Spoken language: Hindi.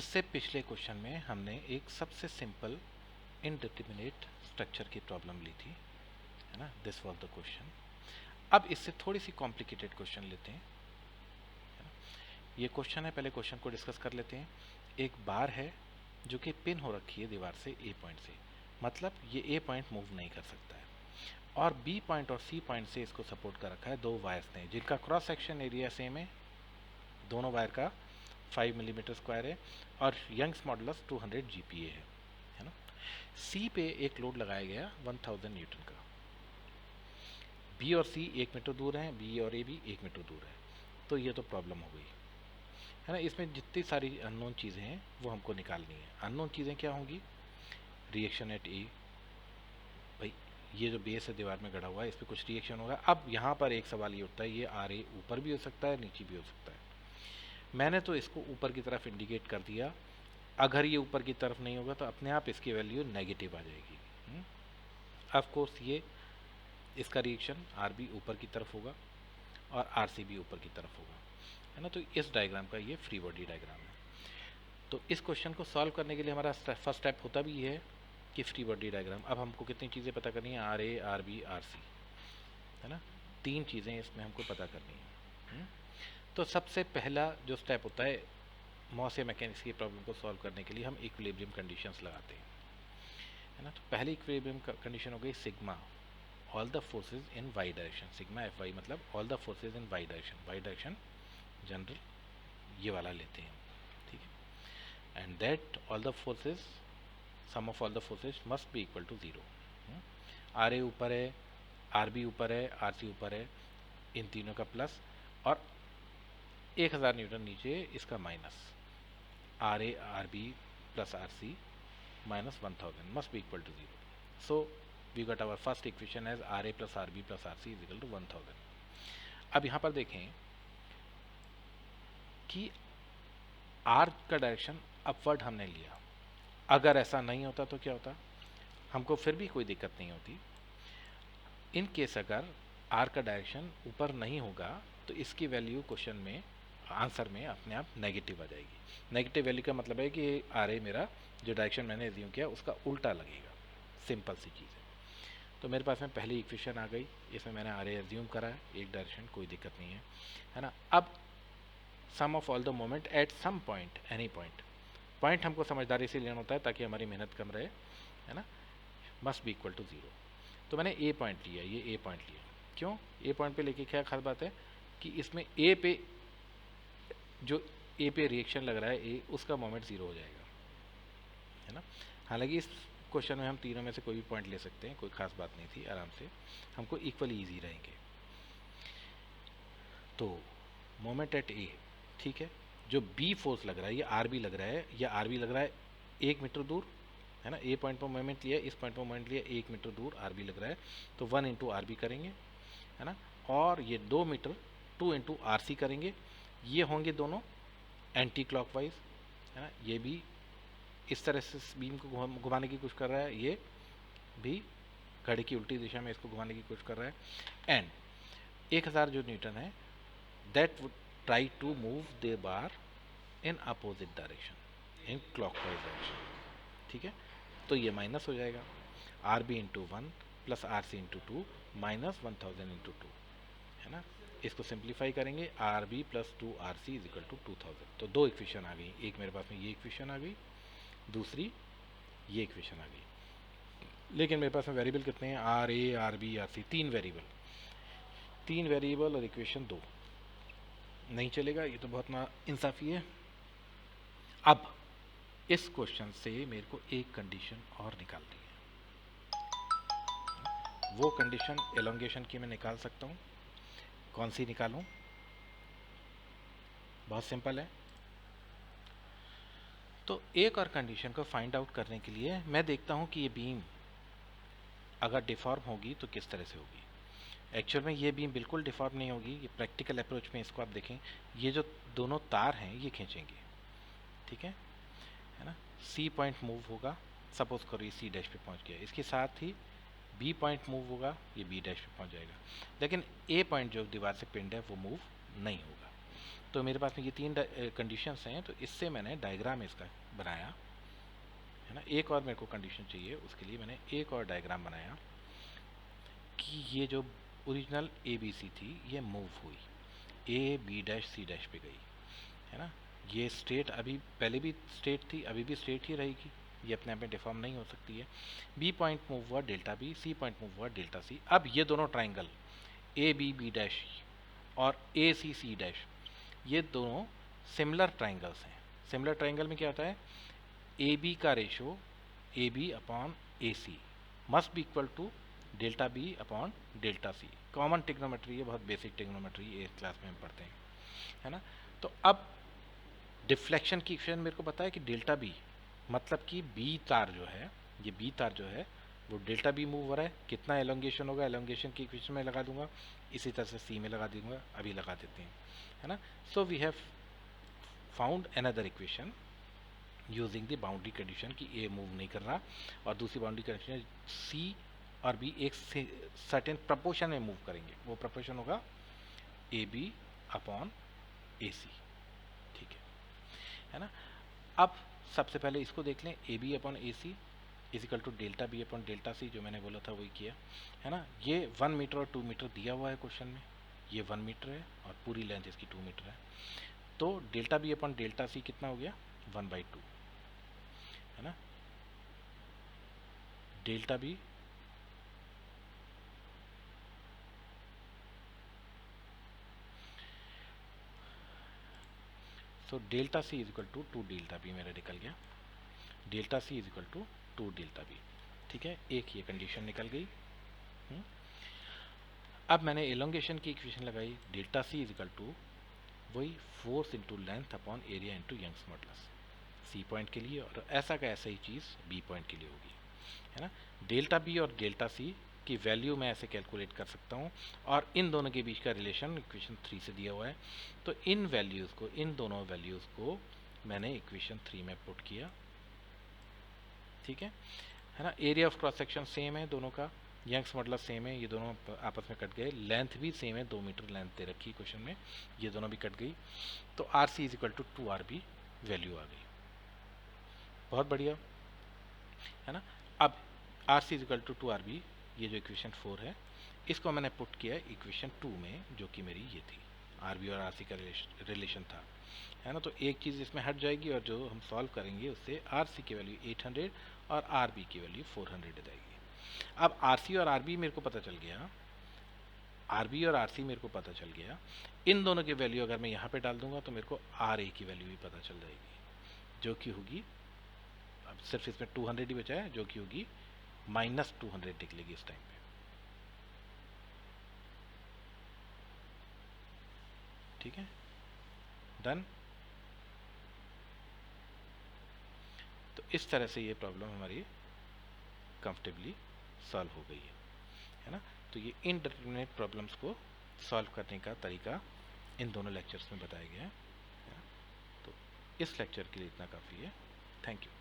इससे पिछले क्वेश्चन में हमने एक सबसे सिंपल इनडिटरमिनेट स्ट्रक्चर की प्रॉब्लम ली थी, है ना। This was the question. अब इससे थोड़ी सी कॉम्प्लिकेटेड क्वेश्चन लेते हैं, है ना? ये क्वेश्चन है, पहले क्वेश्चन को डिस्कस कर लेते हैं। एक बार है जो कि पिन हो रखी है दीवार से ए पॉइंट से, मतलब ये ए पॉइंट मूव नहीं कर सकता है, और बी पॉइंट और सी पॉइंट से इसको सपोर्ट कर रखा है दो वायर्स ने जिनका क्रॉस सेक्शन एरिया सेम है, दोनों वायर का 5 मिलीमीटर स्क्वायर है, और यंग्स मॉडुलस 200 GPa है ना। सी पे एक लोड लगाया गया 1000 न्यूटन का। बी और सी 1 मीटर दूर हैं, बी और ए भी 1 मीटर दूर है। तो ये तो प्रॉब्लम हो गई, है ना। इसमें जितनी सारी अननोन चीज़ें हैं वो हमको निकालनी है। अननोन चीज़ें क्या होंगी? रिएक्शन एट ए, भाई ये जो बेस है दीवार में गड़ा हुआ है इस पर कुछ रिएक्शन होगा। अब यहाँ पर एक सवाल ये उठता है, ये आर ए ऊपर भी हो सकता है, नीचे भी हो सकता है। मैंने तो इसको ऊपर की तरफ इंडिकेट कर दिया। अगर ये ऊपर की तरफ नहीं होगा तो अपने आप इसकी वैल्यू नेगेटिव आ जाएगी। ऑफ कोर्स ये इसका रिएक्शन आर बी ऊपर की तरफ होगा और आर सी भी ऊपर की तरफ होगा, है ना। तो इस डायग्राम का ये फ्री बॉडी डायग्राम है। तो इस क्वेश्चन को सॉल्व करने के लिए हमारा फर्स्ट स्टेप होता भी ये है कि फ्री बॉडी डायग्राम। अब हमको कितनी चीज़ें पता करनी है? R A, R B, R C, है ना। तीन चीज़ें इसमें हमको पता करनी है। तो सबसे पहला जो स्टेप होता है मॉस या मैकेनिक्स की प्रॉब्लम को सॉल्व करने के लिए, हम इक्विलिब्रियम कंडीशंस लगाते हैं, है ना। तो पहली इक्विलिब्रियम कंडीशन हो गई sigma all the forces in Y direction. Sigma F Y मतलब all the forces in Y direction. Y direction general ये वाला लेते हैं, ठीक है। And that all the forces, sum of all the forces must be equal to 0। R A ऊपर है, आर बी ऊपर है, आर सी ऊपर है, इन तीनों का प्लस, और 1000 न्यूटन नीचे इसका minus. R A R B plus R C minus 1000 must be equal to 0। So we got our first equation as R A plus R B plus R C is equal to 1000। अब यहाँ पर देखें कि आर का डायरेक्शन अपवर्ड हमने लिया। अगर ऐसा नहीं होता तो क्या होता? हमको फिर भी कोई दिक्कत नहीं होती। इन केस अगर आर का डायरेक्शन ऊपर नहीं होगा तो इसकी वैल्यू क्वेश्चन में, आंसर में अपने आप नेगेटिव आ जाएगी। नेगेटिव वैल्यू का मतलब है कि आर ए मेरा जो डायरेक्शन मैंने एज्यूम किया उसका उल्टा लगेगा। सिंपल सी चीज़ है। तो मेरे पास में पहली इक्वेशन आ गई, इसमें मैंने आर ए एज्यूम करा है, एक डायरेक्शन, कोई दिक्कत नहीं है ना। अब sum of all the moment at some point, any point. Point हमको समझदारी से लेना होता है ताकि हमारी मेहनत कम रहे, है ना। Must be equal to 0। तो मैंने ए पॉइंट लिया, ये ए पॉइंट लिया। क्यों ए पॉइंट पे लेके? क्या खास बात है कि इसमें ए पे जो ए पे रिएक्शन लग रहा है ए, उसका मोमेंट 0 हो जाएगा, है ना। हालांकि इस क्वेश्चन में हम तीनों में से कोई भी पॉइंट ले सकते हैं, कोई खास बात नहीं थी, आराम से हमको इक्वली ईजी रहेंगे। तो मोमेंट एट ए, ठीक है। जो बी फोर्स लग रहा है, ये आर बी लग रहा है, ये आर बी लग रहा है 1 मीटर दूर, है ना। ए पॉइंट पर मोमेंट लिया, इस पॉइंट पर मोमेंट लिया, 1 मीटर दूर आर बी लग रहा है, तो 1 इंटू आर बी करेंगे, है ना। और ये 2 मीटर 2 इंटू आर सी करेंगे। ये होंगे दोनों एंटी क्लॉकवाइज, है ना। ये भी इस तरह से बीम को घुमाने की कोशिश कर रहा है, ये भी घड़ी की उल्टी दिशा में इसको घुमाने की कोशिश कर रहा है। एंड 1000 जो न्यूटन है that would try to move the bar in opposite direction, in clockwise direction, ठीक है। तो ये माइनस हो जाएगा, R B into 1 plus R C into 2 minus 1000 into 2, है ना। इसको सिंप्लीफाई करेंगे, R B plus 2 R C is equal to 2000। तो दो इक्वेशन आ गई, एक मेरे पास में ये इक्वेशन आ गई, दूसरी ये इक्वेशन आ गई। लेकिन मेरे पास में वेरिएबल कितने हैं? R A, R B, R C, तीन वेरिएबल और इक्वेशन 2। नहीं चलेगा, ये तो बहुत ना इंसाफी है। अब इस क्वेश्चन से मेरे को एक कंडीशन और निकालनी है। वो कंडीशन एलोंगेशन की मैं निकाल सकता हूँ। कौन सी निकालूं? बहुत सिंपल है। तो एक और कंडीशन को फाइंड आउट करने के लिए मैं देखता हूँ कि ये बीम अगर डिफॉर्म होगी तो किस तरह से होगी। एक्चुअल में ये बीम बिल्कुल डिफॉर्म नहीं होगी। ये प्रैक्टिकल अप्रोच में इसको आप देखें, ये जो दोनों तार हैं ये खींचेंगे, ठीक है ना। सी पॉइंट मूव होगा, सपोज करो ये सी डैश पे पहुंच गया, इसके साथ ही बी पॉइंट मूव होगा, ये बी डैश पे पहुंच जाएगा। लेकिन ए पॉइंट जो दीवार से पिंड है वो मूव नहीं होगा। तो मेरे पास में ये तीन कंडीशंस हैं, तो इससे मैंने डायग्राम इसका बनाया है ना। एक और मेरे को कंडीशन चाहिए, उसके लिए मैंने एक और डायग्राम बनाया कि ये जो ओरिजिनल ए बी सी थी ये मूव हुई, A B dash C dash पे गई है ना। ये स्टेट अभी पहले भी स्टेट थी, अभी भी स्टेट ही रहेगी, ये अपने आप में डिफॉर्म नहीं हो सकती है। बी पॉइंट मूव हुआ delta B, C point move हुआ डेल्टा सी। अब ये दोनों triangle A B B dash और ए सी सी डैश, ये दोनों सिमिलर ट्राइंगल्स हैं। सिमिलर ट्राइंगल में क्या होता है, ए बी का ratio A B upon A C must be equal to delta B upon delta C. Common trigonometry है, बहुत बेसिक टिग्नोमेट्री ये क्लास में हम पढ़ते हैं है ना। तो अब डिफ्लेक्शन की इक्वेशन मेरे को पता है कि डेल्टा बी मतलब कि बी तार जो है, ये बी तार जो है वो डेल्टा बी मूव हो रहा है, कितना एलोंगेशन होगा, एलोंगेशन की इक्वेशन में लगा दूंगा, इसी तरह से सी में लगा दूंगा, अभी लगा देते हैं है ना। So we have found another equation using the boundary condition कि ए मूव नहीं कर रहा, और दूसरी बाउंड्री कंडीशन सी और बी एक सर्टेन प्रपोर्शन में मूव करेंगे, वो प्रपोर्शन होगा ए बी अपॉन ए सी, ठीक है ना। अब सबसे पहले इसको देख लें, A B upon A C is equal to delta B upon delta C, जो मैंने बोला था वही किया है ना। ये 1 मीटर और 2 मीटर दिया हुआ है क्वेश्चन में, ये 1 मीटर है और पूरी लेंथ इसकी 2 मीटर है, तो delta B upon delta C कितना हो गया 1/2 है ना। Delta B so delta C is equal to 2 delta B मेरा निकल गया, delta C is equal to 2 delta B, ठीक है। एक ये कंडीशन निकल गई। अब मैंने एलोंगेशन की इक्वेशन लगाई, delta C is equal to वही force into length upon area into Young's modulus, C point के लिए, और ऐसा का ऐसा ही चीज़ बी पॉइंट के लिए होगी है ना। डेल्टा बी और डेल्टा सी की वैल्यू मैं ऐसे कैलकुलेट कर सकता हूँ, और इन दोनों के बीच का रिलेशन इक्वेशन 3 से दिया हुआ है, तो इन वैल्यूज़ को, इन दोनों वैल्यूज़ को मैंने इक्वेशन 3 में पुट किया, ठीक है ना। Area of cross section same है दोनों का, यंग्स मॉडुलस सेम है, ये दोनों आपस में कट गए, लेंथ भी सेम है, 2 मीटर लेंथ दे रखी क्वेश्चन में, ये दोनों भी कट गई, तो R C is equal to 2 R B value आ गई, बहुत बढ़िया है ना। अब R C is equal to 2 R B, ये जो इक्वेशन 4 है इसको मैंने पुट किया इक्वेशन 2 में, जो कि मेरी ये थी, आर बी और आर सी का रिलेशन था है ना। तो एक चीज़ इसमें हट जाएगी, और जो हम सॉल्व करेंगे उससे आर सी की वैल्यू 800 और आर बी की वैल्यू 400 आ जाएगी। अब आर सी और आर बी मेरे को पता चल गया, आर बी और आर सी मेरे को पता चल गया, इन दोनों की वैल्यू अगर मैं यहाँ पे डाल दूंगा तो मेरे को आर ए की वैल्यू भी पता चल जाएगी, जो कि होगी, अब सिर्फ इसमें 200 ही बचा है, जो कि होगी -200 निकलेगी इस टाइम पे, ठीक है, डन। तो इस तरह से ये प्रॉब्लम हमारी कंफर्टेबली सॉल्व हो गई है ना। तो ये इनडिटरमिनेट प्रॉब्लम्स को सॉल्व करने का तरीका इन दोनों लेक्चर्स में बताया गया है ना? तो इस लेक्चर के लिए इतना काफ़ी है, थैंक यू।